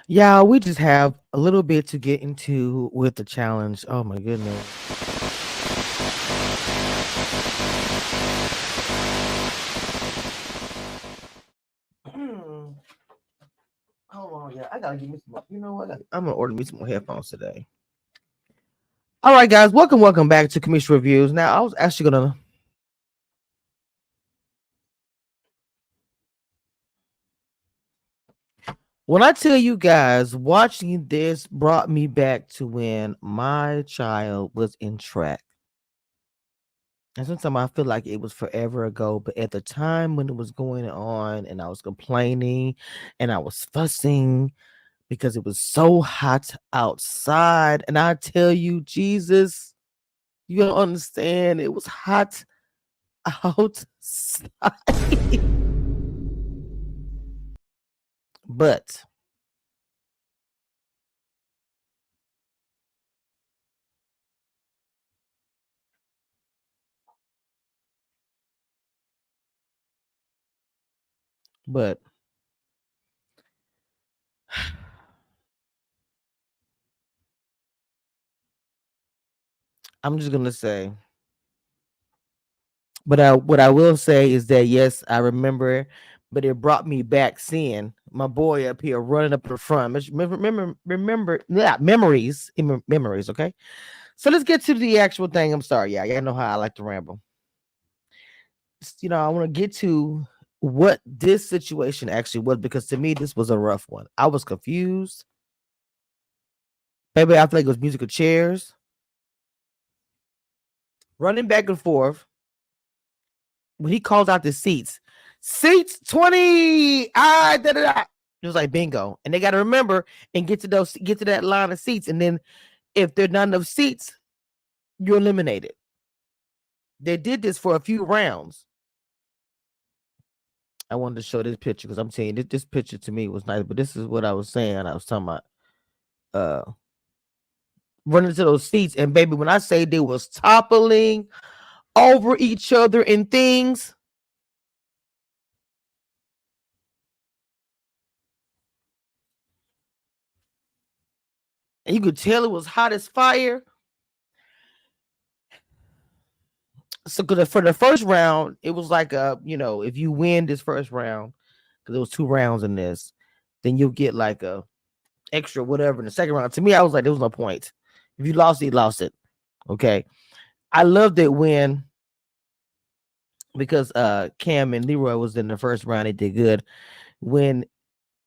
Yeah, we just have a little bit to get into with the challenge. Oh my goodness. Hold on, yeah. I gotta give me some more. You know what? I'm gonna order me some more headphones today. All right, guys. Welcome back to Commission Reviews. Now, I was actually gonna when I tell you guys, watching this brought me back to when my child was in track. And sometimes I feel like it was forever ago, but at the time when it was going on and I was complaining and I was fussing because it was so hot outside. And I tell you, Jesus, you don't understand. It was hot outside. but but I'm just gonna say, but what I will say is that yes, I remember, but it brought me back seeing my boy up here running up in front. Yeah, memories. Okay, so let's get to the actual thing. I'm sorry, yeah, y'all know how I like to ramble. I want to get to what this situation actually was because to me this was a rough one. I was confused. Baby, I feel like it was musical chairs running back and forth. When he calls out the seats 20. It was like bingo. And they gotta remember and get to that line of seats. And then if there's not enough seats, you're eliminated. They did this for a few rounds. I wanted to show this picture because I'm saying this picture to me was nice, but this is what I was saying. I was talking about running to those seats, and baby, when I say they was toppling over each other and things, and you could tell it was hot as fire. So for the first round, it was like if you win this first round, because there was two rounds in this, then you'll get like a extra whatever in the second round. To me, I was like, there was no point. If you lost it, you lost it. Okay. I loved it when because Cam and Leroy was in the first round, they did good. When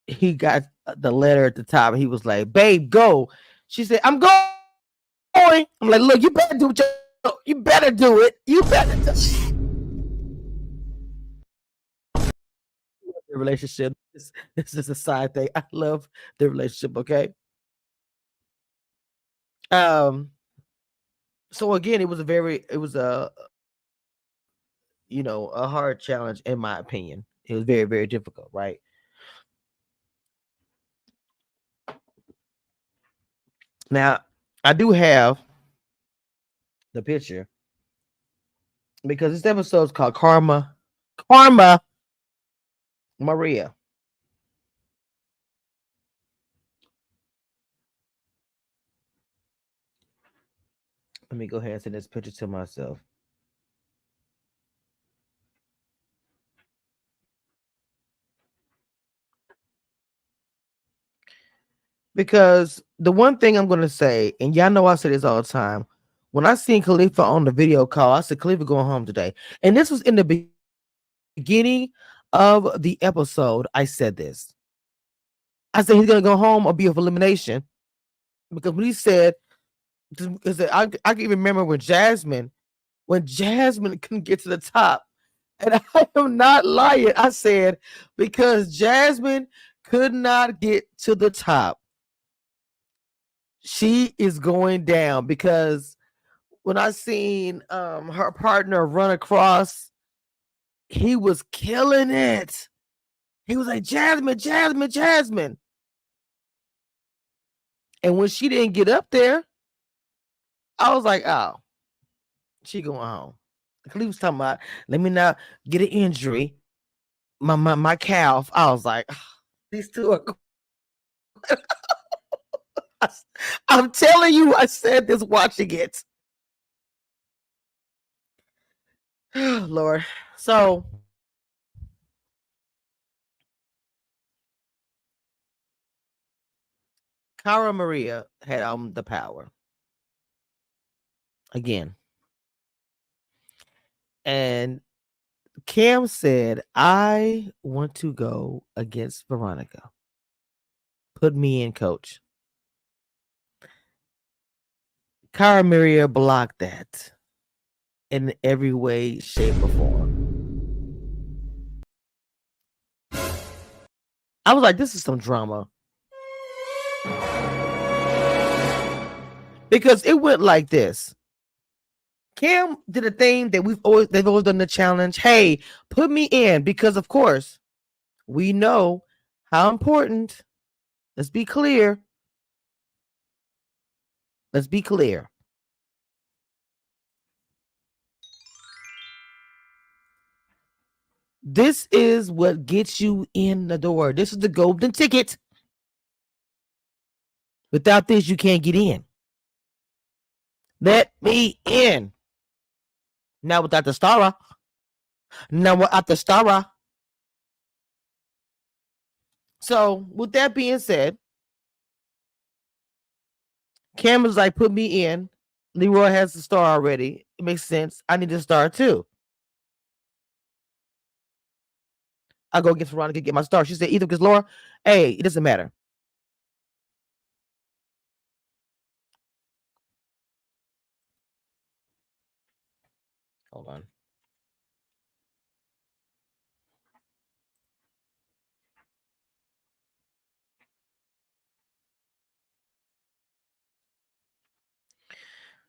he got the letter at the top, he was like, "Babe, go." She said, "I'm going." I'm like, "Look, you better do it. You better do it. You better do it." The relationship. This is a side thing. I love the relationship. Okay. Um. So again, it was a hard challenge in my opinion. It was very very difficult. Right now, I do have the picture because this episode is called Karma Maria. Let me go ahead and send this picture to myself. Because the one thing I'm gonna say, and y'all know I say this all the time, when I seen Khalifa on the video call, I said Khalifa going home today. And this was in the beginning of the episode. I said this. I said he's gonna go home or be of elimination. Because when he said, because I can even remember when Jasmine couldn't get to the top. And I am not lying. I said, because Jasmine could not get to the top, she is going down. Because when I seen her partner run across, he was killing it. He was like, Jasmine, Jasmine, Jasmine. And when she didn't get up there, I was like, oh, she going home. He was talking about, let me not get an injury. My calf. I was like, oh, these two are I'm telling you, I said this watching it. Lord. So Cara Maria had the power again. And Cam said, I want to go against Veronica. Put me in, coach. Cara Maria blocked that in every way, shape, or form. I was like, this is some drama. Because it went like this. Cam did a thing that they've always done the challenge. Hey, put me in, because of course we know how important. Let's be clear. Let's be clear. This is what gets you in the door. This is the golden ticket. Without this, you can't get in. Let me in. Now without the star. Now without the star. So with that being said, Cam was like, put me in. Leroy has the star already. It makes sense. I need a star too. I go against Veronica, get my star. She said, either because Laura, hey, it doesn't matter. Hold on.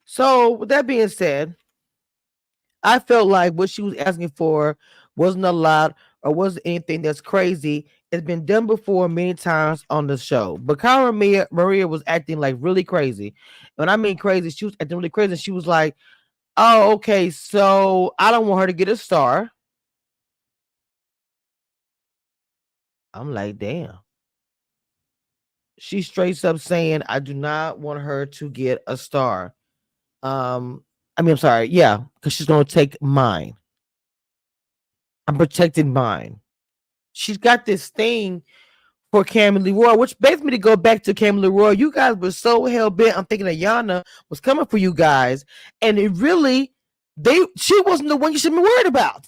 So with that being said, I felt like what she was asking for wasn't a lot or wasn't anything that's crazy. It's been done before many times on the show. But Cara Maria was acting like really crazy. When I mean crazy, she was acting really crazy. She was like, oh, okay, so I don't want her to get a star. I'm like, damn. She straight up saying, I do not want her to get a star. I'm sorry, yeah, because she's gonna take mine. I'm protecting mine. She's got this thing for Cam and Leroy, which begs me to go back to Cam and Leroy. You guys were so hell bent. I'm thinking that Yana was coming for you guys, and it really, she wasn't the one you should be worried about.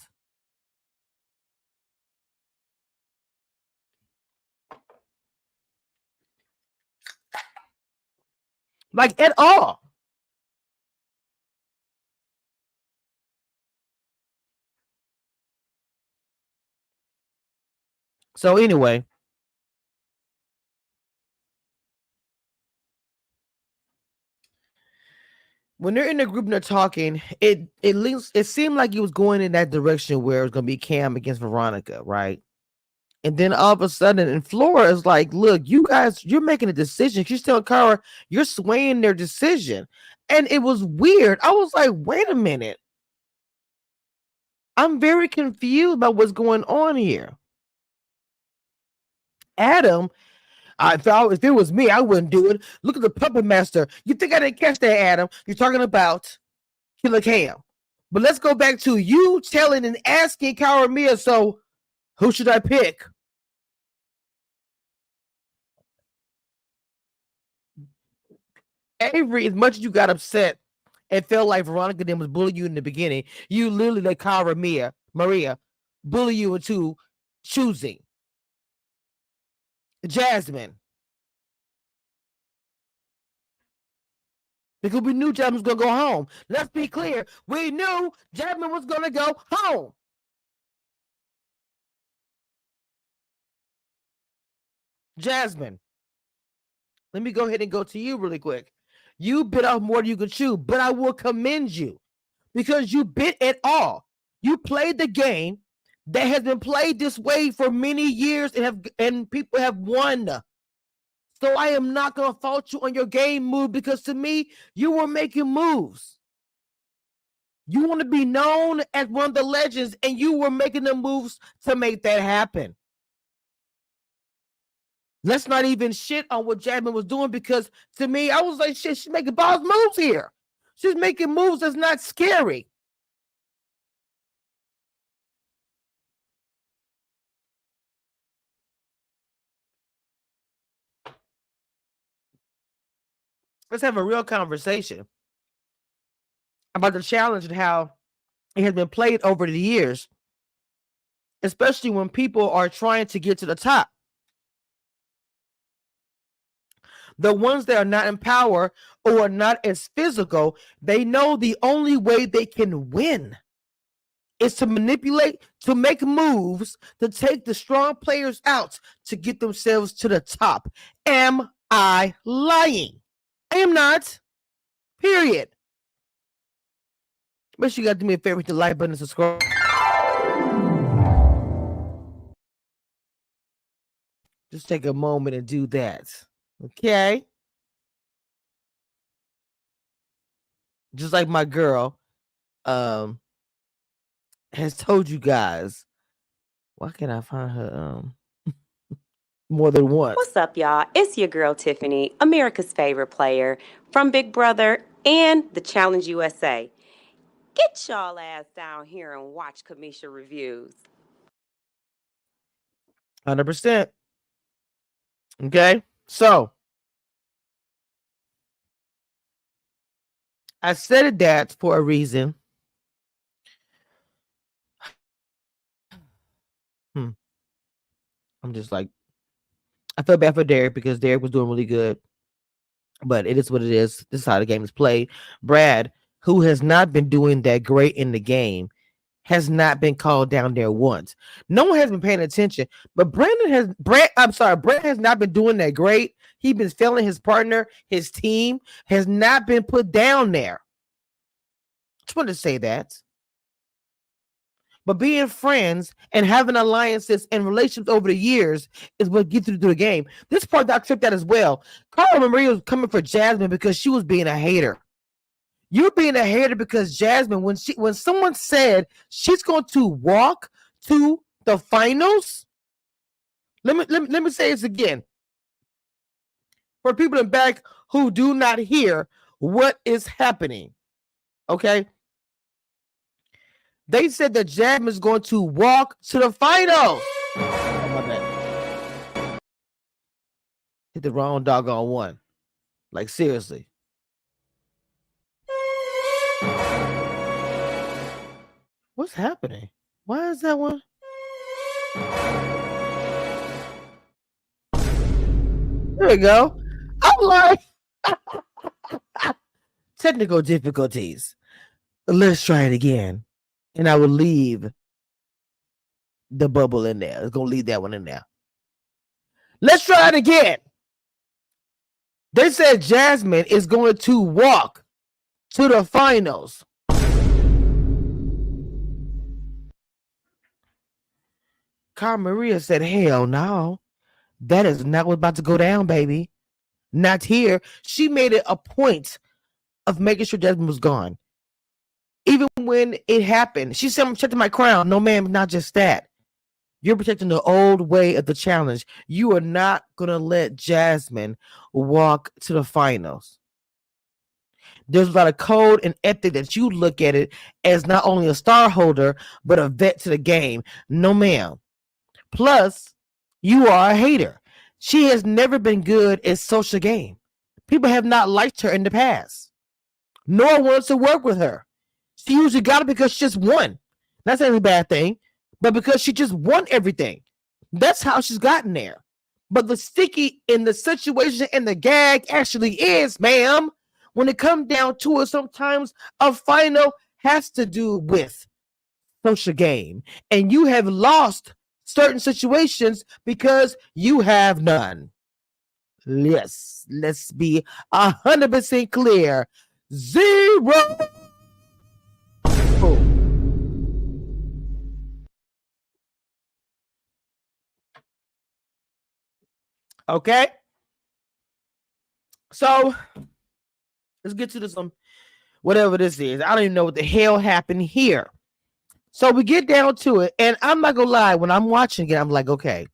Like at all. So anyway, when they're in the group and they're talking, it seemed like it was going in that direction where it was gonna be Cam against Veronica, right? And then all of a sudden, and Flora is like, look, you guys, you're making a decision. She's telling Cara, you're swaying their decision. And it was weird. I was like, wait a minute. I'm very confused about what's going on here. Adam, if it was me, I wouldn't do it. Look at the puppet master. You think I didn't catch that, Adam? You're talking about Killer Cam. But let's go back to you telling and asking Cara Mia, so who should I pick? Avery, as much as you got upset and felt like Veronica then was bullying you in the beginning, you literally let Cara Maria bully you into choosing Jasmine. Because we knew Jasmine was going to go home. Let's be clear. We knew Jasmine was going to go home. Jasmine, let me go ahead and go to you really quick. You bit off more than you could chew, but I will commend you because you bit it all. You played the game that has been played this way for many years and people have won. So I am not going to fault you on your game move because to me, you were making moves. You want to be known as one of the legends and you were making the moves to make that happen. Let's not even shit on what Jasmine was doing, because to me, I was like, shit, she's making boss moves here. She's making moves that's not scary. Let's have a real conversation about the challenge and how it has been played over the years, especially when people are trying to get to the top. The ones that are not in power or are not as physical, they know the only way they can win is to manipulate, to make moves, to take the strong players out to get themselves to the top. Am I lying? I am not. Period. Make sure you guys do me a favor, hit the like button and subscribe. Just take a moment and do that. Okay? Just like my girl has told you guys. Why can't I find her more than once? What's up, y'all? It's your girl Tiffany, America's favorite player from Big Brother and the Challenge USA. Get y'all ass down here and watch Kamisha reviews. 100%. Okay, so I said that for a reason. I'm just like, I feel bad for Derek because Derek was doing really good, but it is what it is. This is how the game is played. Brad, who has not been doing that great in the game, has not been called down there once. No one has been paying attention, but Brad has not been doing that great. He's been failing his partner. His team has not been put down there. Just wanted to say that. But being friends and having alliances and relationships over the years is what gets you through the game. This part, I accept that as well. Carla Maria was coming for Jasmine because she was being a hater. You're being a hater because Jasmine, when someone said she's going to walk to the finals, let me say this again. For people in back who do not hear what is happening, okay? They said that Jasmine is going to walk to the finals. Oh, my bad. Hit the wrong doggone one. Like, seriously. What's happening? Why is that one? There we go. I'm like, technical difficulties. Let's try it again. And I will leave the bubble in there. It's going to leave that one in there. Let's try it again. They said Jasmine is going to walk to the finals. Cara Maria said, hell no. That is not what's about to go down, baby. Not here. She made it a point of making sure Jasmine was gone. Even when it happened, she said, I'm protecting my crown. No, ma'am, not just that. You're protecting the old way of the challenge. You are not going to let Jasmine walk to the finals. There's a lot of code and ethic that you look at it as not only a star holder, but a vet to the game. No, ma'am. Plus, you are a hater. She has never been good at social game. People have not liked her in the past. No one wants to work with her. She usually got it because she just won. That's not any bad thing, but because she just won everything. That's how she's gotten there. But the sticky in the situation and the gag actually is, ma'am, when it comes down to it, sometimes a final has to do with social game. And you have lost certain situations because you have none. Yes, let's be 100% clear. 0. Okay, so let's get to this whatever this is. I don't even know what the hell happened here. So we get down to it, and I'm not gonna lie, when I'm watching it, I'm like, okay,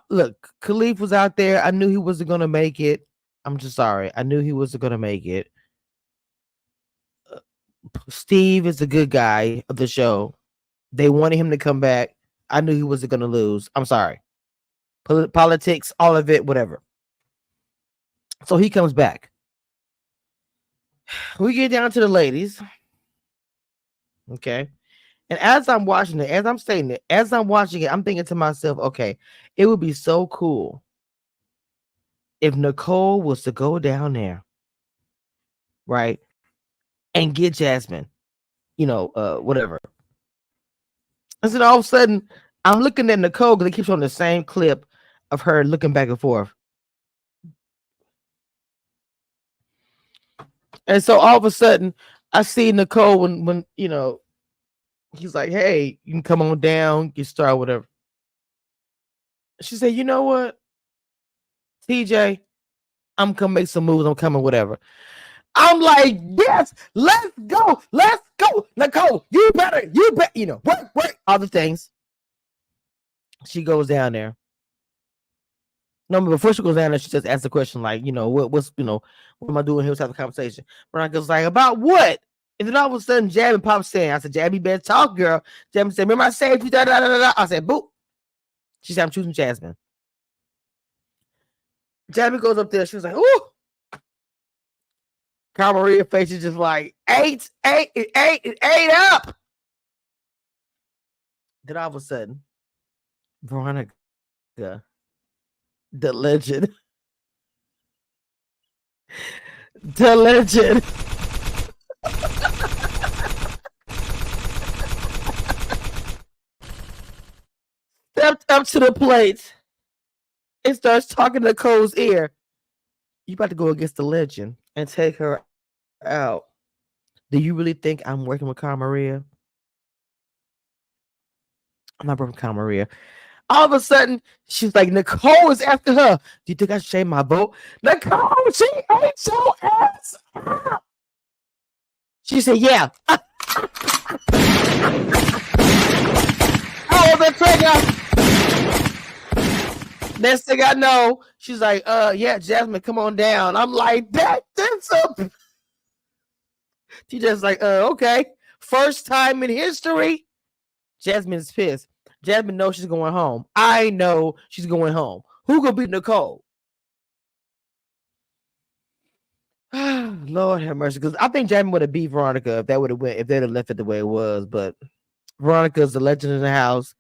Look, Khalif was out there. I knew he wasn't gonna make it. I'm just sorry. I knew he wasn't gonna make it. Steve is the good guy of the show. They wanted him to come back. I knew he wasn't gonna lose. I'm sorry. Politics, all of it, whatever. So he comes back. We get down to the ladies. Okay. And as I'm watching it, as I'm saying it, as I'm watching it, I'm thinking to myself, okay, it would be so cool if Nicole was to go down there, right, and get Jasmine, whatever. And then all of a sudden, I'm looking at Nicole because it keeps on the same clip of her looking back and forth. And so all of a sudden, I see Nicole when he's like, hey, you can come on down, you start whatever. She said, you know what, TJ, I'm gonna make some moves. I'm coming, whatever. I'm like, yes, let's go, Nicole. You better, work, all the things. She goes down there. No, but before she goes down there, she just asks the question, like, what am I doing here? Let's have a conversation. Veronica's like, about what? And then all of a sudden, Jabby pops saying, I said, Jabby, better talk, girl. Jabby said, remember I saved you, da da da da. I said, boop. She said, I'm choosing Jasmine. Jabby goes up there. She was like, ooh. Carl Maria's face is just like, eight up. Then all of a sudden, Veronica, the legend, stepped up to the plate and starts talking to Cole's ear. You about to go against the legend and take her out. Do you really think I'm working with Carl Maria? I'm not working with Carl Maria. All of a sudden, she's like, Nicole is after her. Do you think I should change my vote? Nicole, she ate your ass up. She said, yeah. Oh, the trigger. Next thing I know, she's like, yeah, Jasmine, come on down. I'm like, that's up. She just like, okay. First time in history. Jasmine's pissed. Jasmine knows she's going home. I know she's going home. Who gonna beat Nicole? Lord have mercy. Because I think Jasmine would have beat Veronica if they'd have left it the way it was. But Veronica's the legend in the house.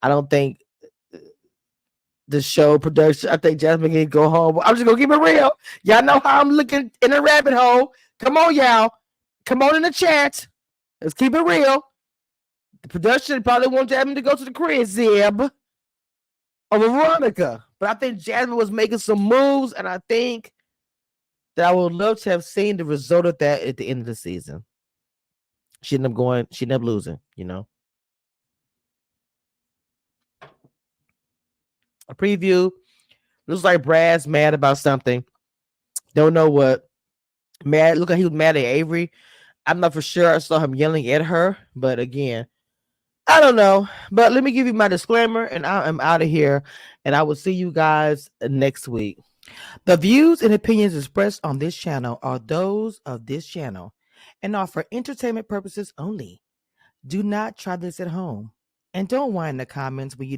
I don't think the show production. I think Jasmine can go home. I'm just gonna keep it real. Y'all know how I'm looking in a rabbit hole. Come on, y'all. Come on in the chat. Let's keep it real. The production probably want Jasmine to go to the crib, Zeb, over Veronica. But I think Jasmine was making some moves, and I think that I would love to have seen the result of that at the end of the season. She ended up losing, A preview. Looks like Brad's mad about something. Don't know what. Mad. Look like he was mad at Avery. I'm not for sure. I saw him yelling at her, but again, I don't know. But let me give you my disclaimer, and I am out of here. And I will see you guys next week. The views and opinions expressed on this channel are those of this channel and are for entertainment purposes only. Do not try this at home. And don't whine in the comments when you don't